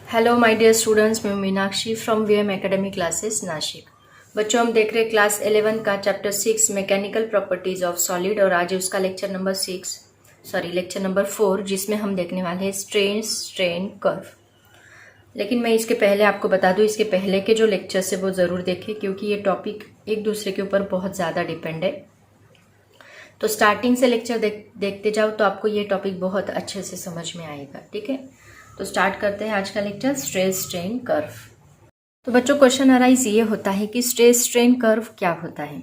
Hello my dear students, मैं Meenakshi from VM academy classes Nashik. बच्चों, हम देख रहे हैं क्लास 11 का chapter 6 mechanical properties of solid और आज उसका लेक्चर नंबर 4 जिसमें हम देखने वाले हैं स्ट्रेन कर्व। लेकिन मैं इसके पहले आपको बता दूं, इसके पहले के जो लेक्चर्स है वो ज़रूर देखें क्योंकि ये टॉपिक एक दूसरे के ऊपर बहुत ज़्यादा डिपेंड है। तो स्टार्टिंग से लेक्चर देखते जाओ तो आपको ये टॉपिक बहुत अच्छे से समझ में आएगा। ठीक है, तो स्टार्ट करते हैं आज का लेक्चर स्ट्रेस स्ट्रेन कर्व। तो बच्चों, क्वेश्चन अराइज ये होता है कि स्ट्रेस स्ट्रेन कर्व क्या होता है।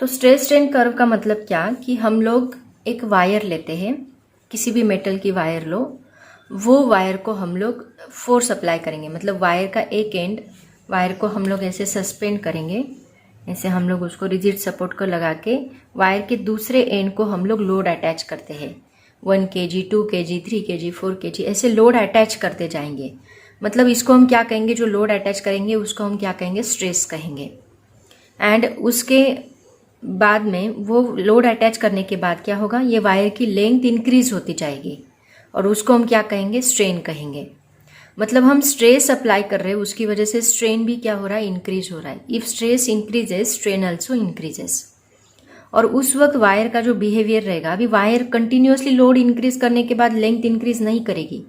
तो स्ट्रेस स्ट्रेन कर्व का मतलब क्या कि हम लोग एक वायर लेते हैं, किसी भी मेटल की वायर लो, वो वायर को हम लोग फोर्स अप्लाई करेंगे, मतलब वायर का एक एंड वायर को हम लोग ऐसे सस्पेंड करेंगे, ऐसे हम लोग उसको रिजिड सपोर्ट को लगा के वायर के दूसरे एंड को हम लोग लोड अटैच करते हैं। 1 kg, 2 kg, 3 kg, 4 kg ऐसे लोड अटैच करते जाएंगे। मतलब इसको हम क्या कहेंगे, जो लोड अटैच करेंगे उसको हम क्या कहेंगे, स्ट्रेस कहेंगे। एंड उसके बाद में वो लोड अटैच करने के बाद क्या होगा, ये वायर की लेंथ इंक्रीज होती जाएगी और उसको हम क्या कहेंगे, स्ट्रेन कहेंगे। मतलब हम स्ट्रेस अप्लाई कर रहे हैं, उसकी वजह से स्ट्रेन भी क्या हो रहा है, इंक्रीज हो रहा है। If stress increases strain also increases. और उस वक्त वायर का जो बिहेवियर रहेगा, अभी वायर कंटिन्यूअसली लोड इंक्रीज करने के बाद लेंथ इंक्रीज नहीं करेगी,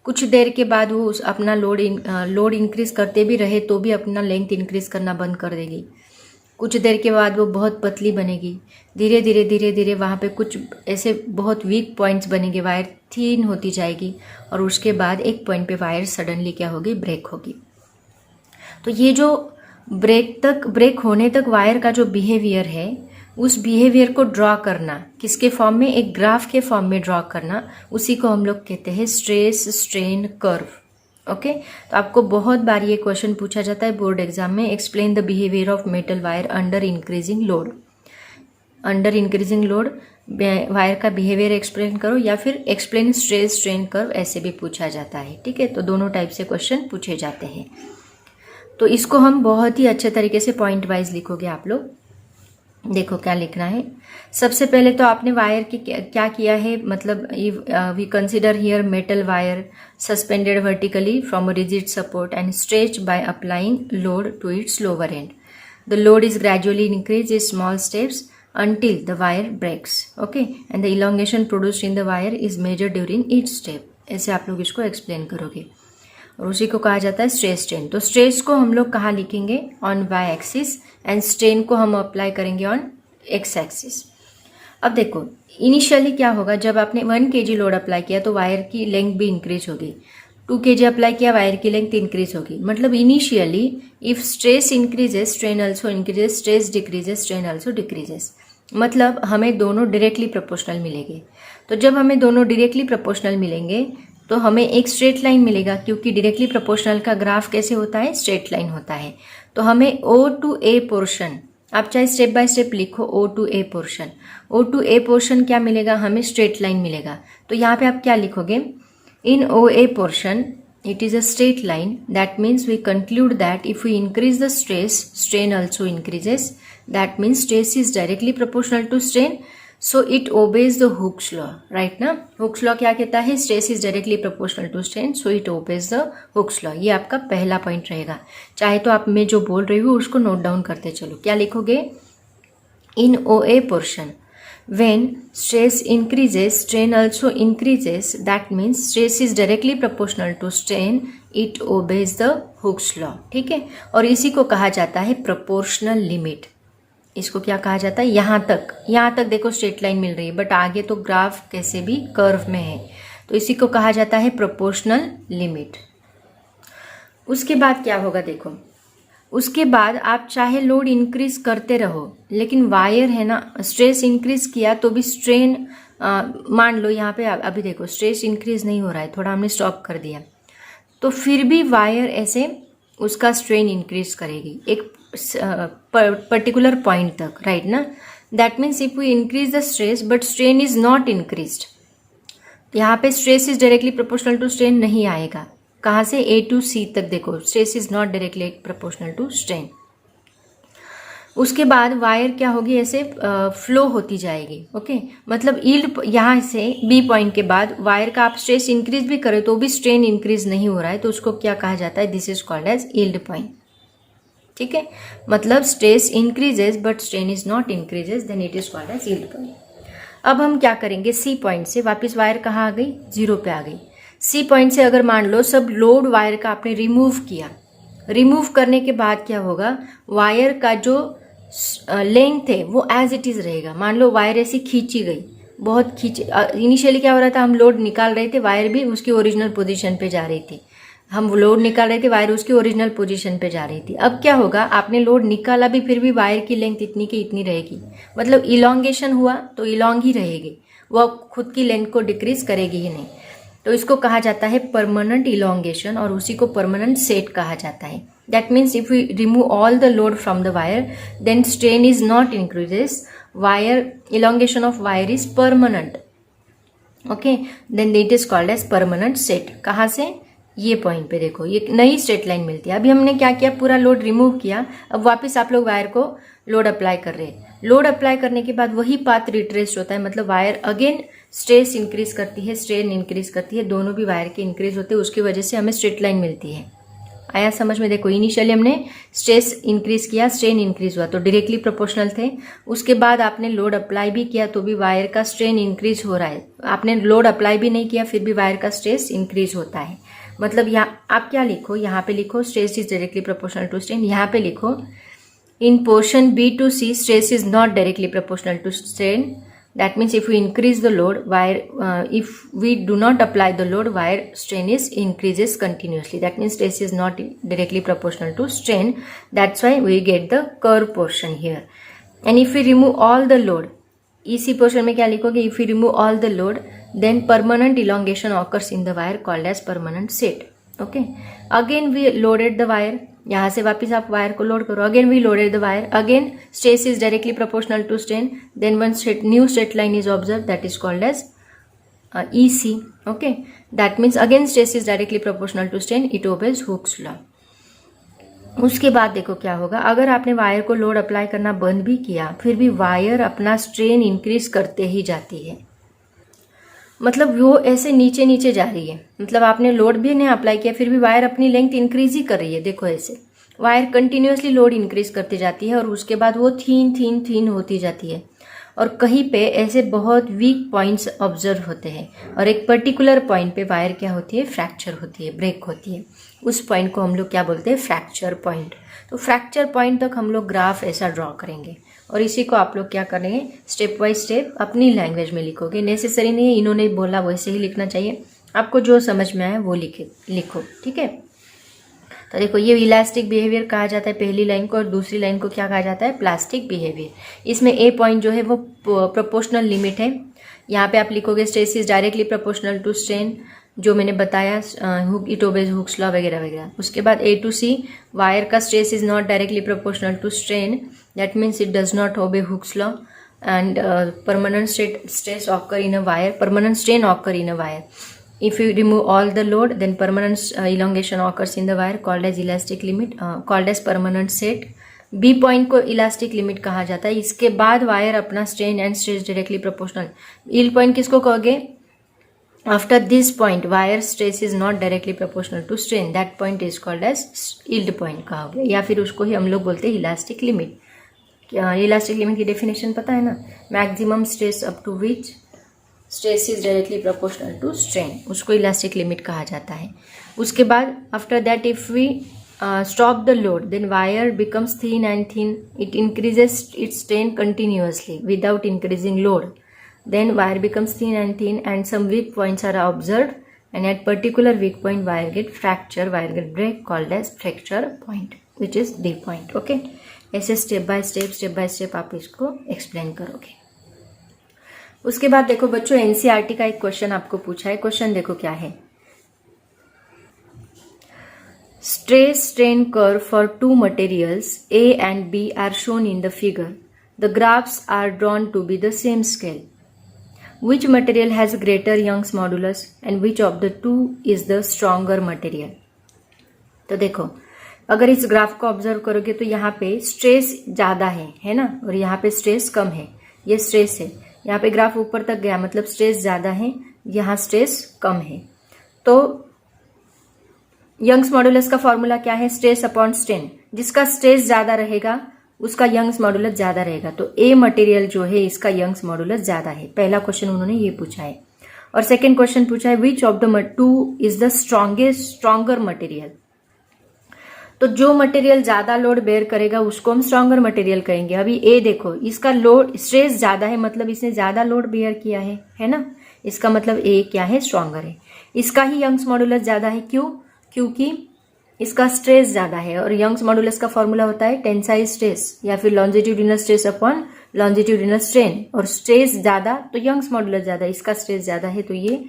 कुछ देर के बाद वो अपना लोड इंक्रीज करते भी रहे तो भी अपना लेंथ इंक्रीज करना बंद कर देगी। कुछ देर के बाद वो बहुत पतली बनेगी, धीरे धीरे वहाँ पे कुछ ऐसे बहुत वीक पॉइंट्स बनेंगे, वायर थीन होती जाएगी और उसके बाद एक पॉइंट पे वायर सडनली क्या होगी, ब्रेक होगी। तो ये जो ब्रेक होने तक वायर का जो बिहेवियर है, उस बिहेवियर को ड्रॉ करना, किसके फॉर्म में, एक ग्राफ के फॉर्म में ड्रॉ करना, उसी को हम लोग कहते हैं स्ट्रेस स्ट्रेन कर्व। ओके, तो आपको बहुत बार ये क्वेश्चन पूछा जाता है बोर्ड एग्जाम में, explain the behaviour of metal wire under increasing load. Under increasing load wire का बिहेवियर एक्सप्लेन करो, या फिर एक्सप्लेन स्ट्रेस स्ट्रेन कर्व, ऐसे भी पूछा जाता है। ठीक है, तो दोनों टाइप से क्वेश्चन पूछे जाते हैं। तो इसको हम बहुत ही अच्छे तरीके से पॉइंट वाइज लिखोगे आप लोग। देखो क्या लिखना है। सबसे पहले तो आपने वायर की क्या किया है, मतलब we consider here metal wire suspended vertically from a rigid support and stretched by applying load to its lower end. The load is gradually increase in small steps until the wire breaks, okay, and the elongation produced in the wire is measured during each step। ऐसे आप लोग इसको explain करोगे और उसी को कहा जाता है स्ट्रेस स्ट्रेन। तो स्ट्रेस को हम लोग कहाँ लिखेंगे, on Y axis, and strain को हम अप्लाई करेंगे ऑन एक्स एक्सिस। अब देखो इनिशियली क्या होगा, जब आपने 1 kg लोड अप्लाई किया तो वायर की लेंथ भी इंक्रीज होगी, 2 kg अप्लाई किया, वायर की लेंथ इंक्रीज होगी। मतलब initially if stress increases strain also increases, stress decreases strain also decreases. मतलब हमें दोनों डायरेक्टली प्रोपोर्शनल मिलेंगे। तो जब हमें दोनों डायरेक्टली प्रोपोर्शनल मिलेंगे तो हमें एक स्ट्रेट लाइन मिलेगा, क्योंकि डायरेक्टली प्रोपोर्शनल का ग्राफ कैसे होता है, स्ट्रेट लाइन होता है। तो हमें O to A पोर्शन, आप चाहे स्टेप बाय स्टेप लिखो, O to A portion, O to A portion क्या मिलेगा, हमें स्ट्रेट लाइन मिलेगा। तो यहाँ पे आप क्या लिखोगे, इन OA portion it is a straight line, that means we conclude that if we increase the stress, strain also increases, that means stress is directly proportional to strain, so it obeys the Hooke's law, right ना। Hooke's law क्या कहता है, stress is directly proportional to strain, so it obeys the Hooke's law। ये आपका पहला point रहेगा। चाहे तो आप मैं जो बोल रही हूँ उसको नोट डाउन करते चलो। क्या लिखोगे, इन OA portion when stress increases strain also increases, that means stress is directly proportional to strain, it obeys the Hooke's law। ठीक है, और इसी को कहा जाता है प्रोपोर्शनल लिमिट। इसको क्या कहा जाता है, यहाँ तक देखो स्ट्रेट लाइन मिल रही है, बट आगे तो ग्राफ कैसे भी कर्व में है, तो इसी को कहा जाता है प्रोपोर्शनल लिमिट। उसके बाद क्या होगा, देखो उसके बाद आप चाहे लोड इंक्रीज करते रहो, लेकिन वायर है ना, स्ट्रेस इंक्रीज किया तो भी स्ट्रेन, मान लो यहाँ पे अभी देखो स्ट्रेस इंक्रीज नहीं हो रहा है, थोड़ा हमने स्टॉप कर दिया, तो फिर भी वायर ऐसे उसका स्ट्रेन इंक्रीज करेगी एक पर्टिकुलर पॉइंट तक, राइट ना। That means if we increase the stress but strain is not increased, यहाँ पे stress is directly proportional to strain नहीं आएगा। कहाँ से, A to C तक देखो stress is not directly proportional to strain. उसके बाद वायर क्या होगी, ऐसे फ्लो होती जाएगी। ओके, मतलब यील्ड यहाँ से बी पॉइंट के बाद वायर का आप स्ट्रेस इंक्रीज भी करें तो भी स्ट्रेन इंक्रीज नहीं हो रहा है, तो उसको क्या कहा जाता है, this is called as yield point. ठीक है, मतलब stress increases but strain is not increases, then it is called as yield point. अब हम क्या करेंगे, सी पॉइंट से वापस वायर कहाँ आ गई, जीरो पे आ गई। सी पॉइंट से अगर मान लो सब लोड वायर का आपने रिमूव किया, रिमूव करने के बाद क्या होगा, वायर का जो लेंथ है वो एज इट इज रहेगा। मान लो वायर ऐसी खींची गई, बहुत खींच, इनिशियली क्या हो रहा था, हम लोड निकाल रहे थे, वायर भी उसकी ओरिजिनल पोजीशन पे जा रही थी। हम लोड निकाल रहे थे, वायर उसकी ओरिजिनल पोजीशन पे जा रही थी। अब क्या होगा, आपने लोड निकाला भी, फिर भी वायर की लेंथ इतनी की इतनी रहेगी, मतलब इलॉन्गेशन हुआ तो इलॉन्ग ही रहेगी, वो खुद की लेंथ को डिक्रीज करेगी ही नहीं। तो इसको कहा जाता है परमानेंट इलॉन्गेशन, और उसी को परमानेंट सेट कहा जाता है। That means if we remove all the load from the wire, then strain is not increases, wire elongation of wire is permanent. Okay, then it is called as permanent set. कहाँ से, ये point पे देखो, ये नई straight line मिलती है। अभी हमने क्या किया, पूरा लोड रिमूव किया, अब वापस आप लोग वायर को लोड अप्लाई कर रहे हैं। लोड अप्लाई करने के बाद वही पाथ रिट्रेस होता है, मतलब वायर अगेन स्ट्रेस इंक्रीज करती है, स्ट्रेन इंक्रीज करती है, दोनों भी वायर के इंक्रीज होते हैं, उसकी वजह से हमें स्ट्रेट लाइन मिलती है। आया समझ में, देखो इनिशियली हमने स्ट्रेस इंक्रीज किया, स्ट्रेन इंक्रीज हुआ, तो डायरेक्टली प्रोपोर्शनल थे। उसके बाद आपने लोड अप्लाई भी किया तो भी वायर का स्ट्रेन इंक्रीज हो रहा है। आपने लोड अप्लाई भी नहीं किया फिर भी वायर का स्ट्रेस इंक्रीज होता है। मतलब यहाँ आप क्या लिखो, यहाँ पे लिखो stress is directly proportional to strain, यहाँ पे लिखो in portion B to C stress is not directly proportional to strain. That means if we increase the load, if we do not apply the load, wire strain is increases continuously. That means stress is not directly proportional to strain. That's why we get the curve portion here. And if we remove all the load, इसी portion में क्या लिखोगे, if we remove all the load, then permanent elongation occurs in the wire called as permanent set. Okay. Again we loaded the wire. यहाँ से वापस आप wire को load करो, again we loaded the wire, again stress is directly proportional to strain, then one new straight line is observe, that is called as EC. Okay, that means again stress is directly proportional to strain, it obeys Hooke's law. उसके बाद देखो क्या होगा, अगर आपने wire को load apply करना बंद भी किया फिर भी वायर अपना स्ट्रेन इंक्रीज करते ही जाती है, मतलब वो ऐसे नीचे नीचे जा रही है। मतलब आपने लोड भी नहीं अप्लाई किया फिर भी वायर अपनी लेंथ इंक्रीज ही कर रही है। देखो ऐसे वायर कंटिन्यूसली लोड इंक्रीज करती जाती है और उसके बाद वो थीन होती जाती है, और कहीं पे ऐसे बहुत वीक पॉइंट्स ऑब्जर्व होते हैं, और एक पर्टिकुलर पॉइंट पे वायर क्या होती है, फ्रैक्चर होती है, ब्रेक होती है। उस पॉइंट को हम लोग क्या बोलते हैं, फ्रैक्चर पॉइंट। तो फ्रैक्चर पॉइंट तक हम लोग ग्राफ ऐसा ड्रॉ करेंगे, और इसी को आप लोग क्या करेंगे, स्टेप बाय स्टेप अपनी लैंग्वेज में लिखोगे। नेसेसरी नहीं है इन्होंने बोला वैसे ही लिखना चाहिए, आपको जो समझ में आए वो लिखो। ठीक है, तो देखो ये इलास्टिक बिहेवियर कहा जाता है पहली लाइन को, और दूसरी लाइन को क्या कहा जाता है, प्लास्टिक बिहेवियर। इसमें ए पॉइंट जो है वो प्रोपोर्शनल लिमिट है। यहाँ पे आप लिखोगे stress is directly proportional to strain, जो मैंने बताया इट ओबेज हुक्स लॉ वगैरह वगैरह। उसके बाद A to C, वायर का stress is not directly proportional to strain, that means it does not obey Hooke's law, and permanent stress occur in a wire, permanent strain occur in a wire. If you remove all the load, then permanent elongation occurs in the wire called as elastic limit, called as permanent set. B point को elastic limit कहा जाता है। इसके बाद wire अपना strain and stress directly proportional. Yield point किसको कहोगे, after this point wire stress is not directly proportional to strain, that point is called as yield point कहोगे, या फिर उसको ही हम लोग बोलते हैं इलास्टिक लिमिट। इलास्टिक लिमिट की डेफिनेशन पता है ना, maximum stress up to which stress is directly proportional to strain, उसको इलास्टिक लिमिट कहा जाता है। उसके बाद after that if we stop the load, then wire becomes thin and thin, it increases its strain continuously without increasing load. Then wire becomes thin and some weak points are observed, and at particular weak point wire get fracture, wire get break, called as fracture point, which is D point. Okay, ऐसे step by step आप इसको explain करोगे। उसके बाद देखो बच्चों NCERT का एक क्वेश्चन आपको पूछा है। क्वेश्चन देखो क्या है, stress strain curve for two materials A and B are shown in the figure. The graphs are drawn to be the same scale. Which material has greater Young's modulus and which of the two is the stronger material? तो देखो अगर इस graph को observe करोगे तो यहाँ पे stress ज़्यादा है ना, और यहाँ पे स्ट्रेस कम है, ये स्ट्रेस है। यहाँ पे ग्राफ ऊपर तक गया मतलब स्ट्रेस ज़्यादा है, यहाँ स्ट्रेस कम है। तो यंग्स मॉडुलस का फॉर्मूला क्या है? Stress upon strain. जिसका स्ट्रेस ज़्यादा रहेगा उसका यंग्स मॉडुलस ज़्यादा रहेगा। तो ए मटेरियल जो है इसका यंग्स मॉडुलस ज़्यादा है। पहला क्वेश्चन उन्होंने ये पूछा है। और सेकेंड क्वेश्चन पूछा है which of the two is the stronger material. तो जो मटेरियल ज्यादा लोड बेयर करेगा उसको हम स्ट्रॉन्गर मटेरियल कहेंगे। अभी ए देखो, इसका लोड स्ट्रेस ज्यादा है मतलब इसने ज्यादा लोड बेयर किया है ना, इसका मतलब ए क्या है? स्ट्रॉन्गर है। इसका ही यंग्स मॉडुलस ज्यादा है, क्यों? क्योंकि इसका स्ट्रेस ज्यादा है, और यंग्स मॉडुलस का फॉर्मूला होता है टेंसाइल स्ट्रेस या फिर longitudinal stress upon longitudinal strain. और स्ट्रेस ज्यादा तो यंग्स मॉडुलस ज्यादा, इसका स्ट्रेस ज्यादा है तो ये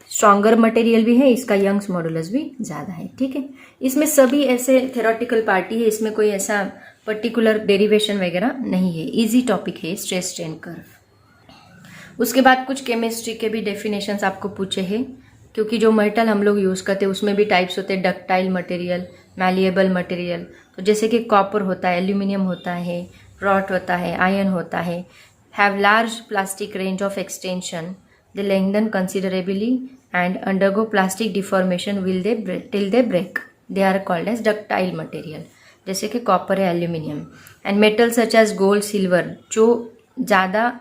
स्ट्रॉन्गर मटेरियल भी है, इसका यंग्स मॉडुलस भी ज्यादा है। ठीक है, इसमें सभी ऐसे थ्योरेटिकल पार्टी है, इसमें कोई ऐसा पर्टिकुलर डेरिवेशन वगैरह नहीं है, इजी टॉपिक है स्ट्रेस स्ट्रेन कर्व। उसके बाद कुछ केमिस्ट्री के भी डेफिनेशंस आपको पूछे हैं, क्योंकि जो मेटल हम लोग यूज करते हैं उसमें भी टाइप्स होते हैं, डक्टाइल मटेरियल, मैलिएबल मटेरियल। तो जैसे कि कॉपर होता है, एल्यूमिनियम होता है, रॉट होता है, आयरन होता है, have large plastic range of extension, they lengthen considerably and undergo plastic deformation till they break. They are called as ductile material, जैसे कि कॉपर है, aluminium. And metal such as gold, silver, जो ज़्यादा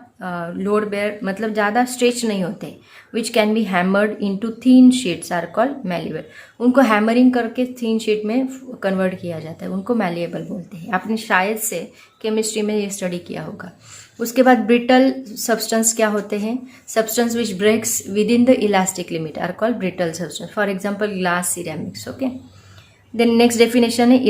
load bear मतलब ज़्यादा stretch नहीं होते, which can be hammered into thin sheets are called malleable. उनको हैमरिंग करके थीन शीट में कन्वर्ट किया जाता है, उनको मैलिएबल बोलते हैं। आपने शायद से केमिस्ट्री में ये स्टडी किया होगा। उसके बाद ब्रिटल सब्सटेंस क्या होते हैं? Substance which breaks within the elastic limit are called brittle substance, for example glass, ceramics. Okay, then next definition है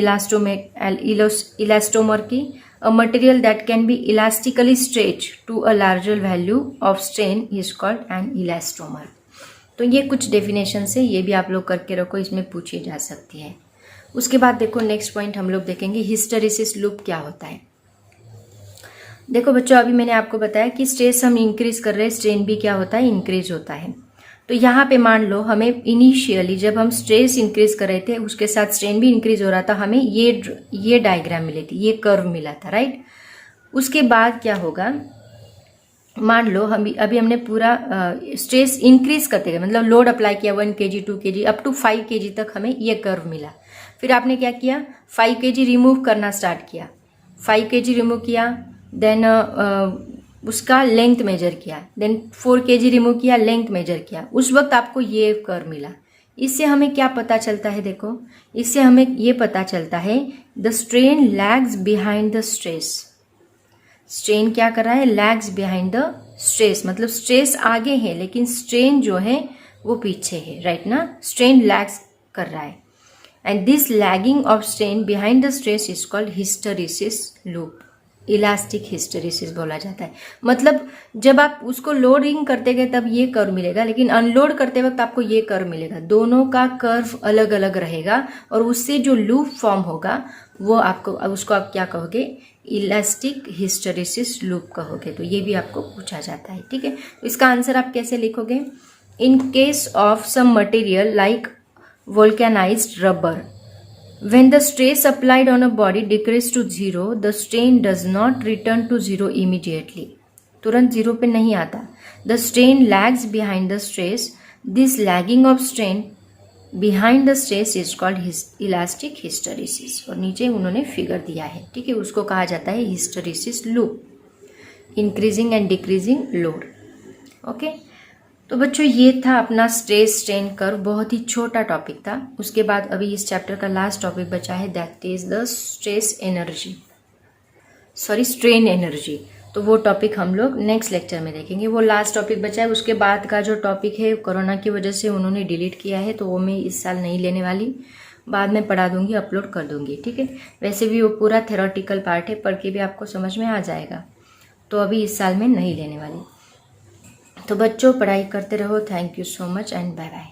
इलास्टोमर की, a material that can be elastically stretch to a larger value of strain is called an elastomer. तो ये कुछ definition है, ये भी आप लोग करके रखो, इसमें पूछी जा सकती है। उसके बाद देखो नेक्स्ट पॉइंट हम लोग देखेंगे हिस्टेरिसिस लूप क्या होता है। देखो बच्चों, अभी मैंने आपको बताया कि स्ट्रेस हम इंक्रीज कर रहे हैं, स्ट्रेन भी क्या होता है? इंक्रीज होता है। तो यहाँ पे मान लो हमें इनिशियली जब हम स्ट्रेस इंक्रीज कर रहे थे उसके साथ स्ट्रेन भी इंक्रीज हो रहा था, हमें ये डायग्राम मिली थी, ये कर्व मिला था, राइट। उसके बाद क्या होगा, मान लो अभी हमने पूरा स्ट्रेस इंक्रीज करते गए, मतलब लोड अप्लाई किया 1 kg 2 kg up to 5 kg तक हमें ये कर्व मिला। फिर आपने क्या किया, 5 kg रिमूव करना स्टार्ट किया, 5 kg रिमूव किया, देन उसका लेंथ मेजर किया, देन 4 kg रिमूव किया, लेंथ मेजर किया, उस वक्त आपको ये कर्व मिला। इससे हमें क्या पता चलता है? देखो, इससे हमें ये पता चलता है the strain lags behind the stress. Strain क्या कर रहा है? लैग्स बिहाइंड द स्ट्रेस, मतलब स्ट्रेस आगे है लेकिन स्ट्रेन जो है वो पीछे है, राइट ना। स्ट्रेन लैग्स कर रहा है, and this lagging of strain behind the stress is called hysteresis loop. Elastic hysteresis बोला जाता है। मतलब जब आप उसको लोडिंग करते गए तब ये कर्व मिलेगा, लेकिन अनलोड करते वक्त आपको ये कर्व मिलेगा। दोनों का कर्व अलग अलग रहेगा, और उससे जो लूप फॉर्म होगा वो आपको, उसको आप क्या कहोगे? इलास्टिक हिस्टेरिसिस लूप कहोगे। तो ये भी आपको पूछा जाता है, ठीक है। तो इसका आंसर आप कैसे लिखोगे? In case of some material like vulcanised rubber, when the stress applied on a body decreases to 0, the strain does not return to 0 immediately. तुरंत 0 पे नहीं आता। The strain lags behind the stress. This lagging of strain behind the stress is called elastic hysteresis. और नीचे उन्होंने figure दिया है, ठीक है, उसको कहा जाता है hysteresis loop, increasing and decreasing load. Okay, तो बच्चों ये था अपना स्ट्रेस स्ट्रेन कर्व, बहुत ही छोटा टॉपिक था। उसके बाद अभी इस चैप्टर का लास्ट टॉपिक बचा है, that is the strain energy. तो वो टॉपिक हम लोग नेक्स्ट लेक्चर में देखेंगे। वो लास्ट टॉपिक बचा है। उसके बाद का जो टॉपिक है कोरोना की वजह से उन्होंने डिलीट किया है, तो वो मैं इस साल नहीं लेने वाली, बाद में पढ़ा दूंगी, अपलोड कर दूंगी, ठीक है। वैसे भी वो पूरा थ्योरेटिकल पार्ट है, पढ़ के भी आपको समझ में आ जाएगा, तो अभी इस साल में नहीं लेने वाली। तो बच्चों पढ़ाई करते रहो। Thank you so much and bye bye.